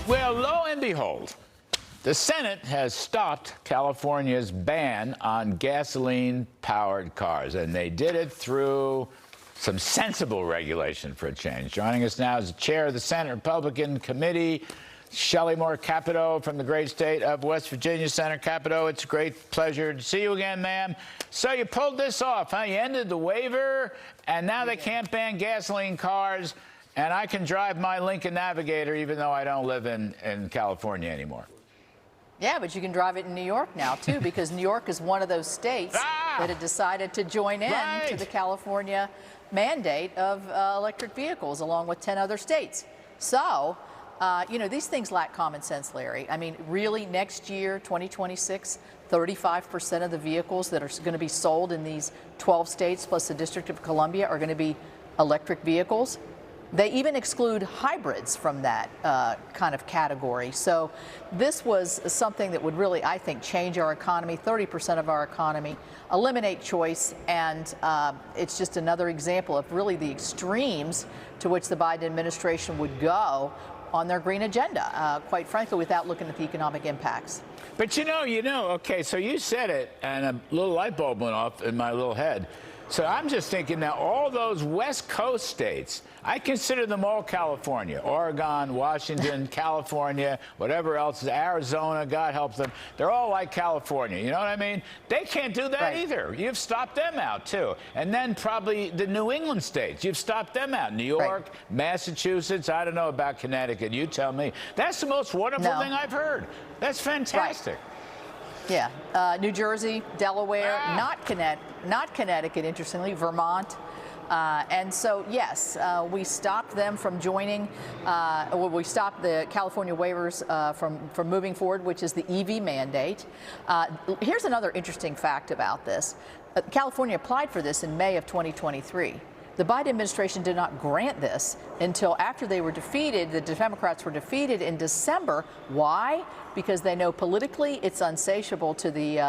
Well, lo and behold, the Senate has stopped California's ban on gasoline-powered cars, and they did it through some sensible regulation for a change. Joining us now is the chair of the Senate Republican Committee, Shelley Capito from the great state of West Virginia. Senator Capito, it's a great pleasure to see you again, ma'am. So you pulled this off, huh? You ended the waiver, and now they can't ban gasoline cars, and I can drive my Lincoln Navigator even though I don't live in California anymore. Yeah, but you can drive it in New York now, too, because New York is one of those states that had decided to join in to the California mandate of electric vehicles, along with 10 other states. So, you know, these things lack common sense, Larry. I mean, really, next year, 2026, 35% of the vehicles that are going to be sold in these 12 states plus the District of Columbia are going to be electric vehicles. They even exclude hybrids from that kind of category. So this was something that would really, I think, change our economy, 30% of our economy, eliminate choice, and it's just another example of really the extremes to which the Biden administration would go on their green agenda, quite frankly, without looking at the economic impacts. But you know, okay, so you said it, and a little light bulb went off in my little head. So I'm just thinking now, all those West Coast states, I consider them all California. Oregon, Washington, California, whatever else, Arizona, God help them. They're all like California, you know what I mean? They can't do that either. You've stopped them out, too. And then probably the New England states, you've stopped them out. New York, Massachusetts, I don't know about Connecticut, you tell me. That's the most wonderful thing I've heard. That's fantastic. Yeah, New Jersey, Delaware, not Connecticut, interestingly, Vermont. And so, yes, we stopped them from joining, we stopped the California waivers from moving forward, which is the EV mandate. Here's another interesting fact about this. California applied for this in May of 2023. The Biden administration did not grant this until after they were defeated. The Democrats were defeated in December. Why? Because they know politically it's unsatiable to the,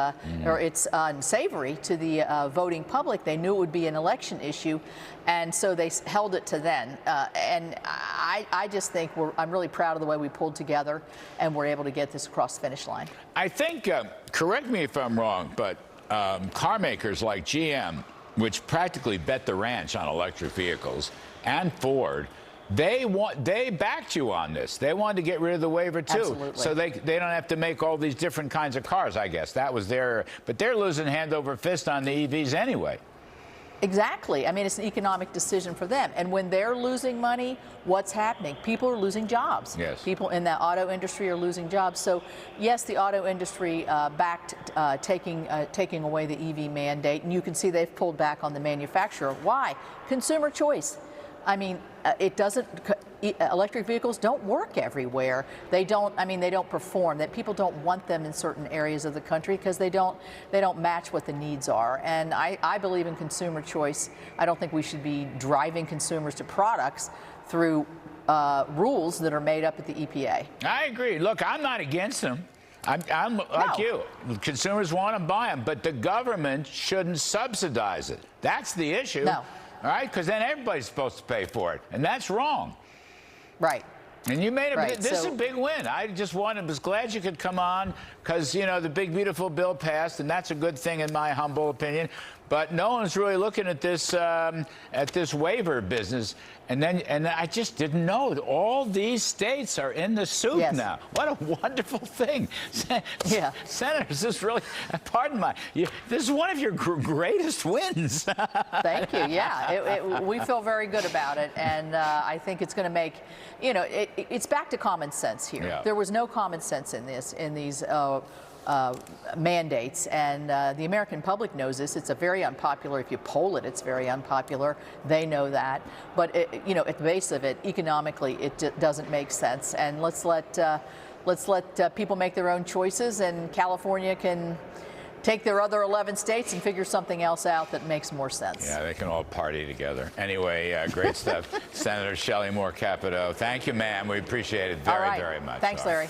or it's unsavory to the voting public. They knew it would be an election issue, and so they held it to then. And I just think I'm really proud of the way we pulled together and we're able to get this across the finish line. I think, correct me if I'm wrong, but car makers like GM, which practically bet the ranch on electric vehicles, and Ford, they backed you on this. They wanted to get rid of the waiver too. Absolutely. So they don't have to make all these different kinds of cars, I guess. That was but they're losing hand over fist on the EVs anyway. Exactly. I mean, it's an economic decision for them. And when they're losing money, what's happening? People are losing jobs. Yes. People in the auto industry are losing jobs. So, yes, the auto industry backed taking away the EV mandate. And you can see they've pulled back on the manufacturer. Why? Consumer choice. I mean, it doesn't. Electric vehicles don't work everywhere. They don't. I mean, they don't perform. That people don't want them in certain areas of the country because they don't match what the needs are. And I believe in consumer choice. I don't think we should be driving consumers to products through rules that are made up at the EPA. I agree. Look, I'm not against them. I'm like you. Consumers want to buy them, but the government shouldn't subsidize it. That's the issue. No. All right, because then everybody's supposed to pay for it, and that's wrong. Right. And you made this is a big win. I just was glad you could come on because, you know, the big, beautiful bill passed, and that's a good thing in my humble opinion. But no one's really looking at this waiver business. And I just didn't know that all these states are in the soup now. What a wonderful thing. Yeah. Senators, this is really, pardon this is one of your greatest wins. Thank you. Yeah, we feel very good about it. And I think it's going to make, you know, it's back to common sense here. Yeah. There was no common sense in these mandates, and the American public knows this. It's a very unpopular, if you poll it, it's very unpopular. They know that. But, you know, at the base of it, economically, it doesn't make sense. And let's let people make their own choices, and California can take their other 11 states and figure something else out that makes more sense. Yeah, they can all party together. Anyway, great stuff. Senator Shelley Capito, thank you, ma'am. We appreciate it very, very much. Thanks, Larry.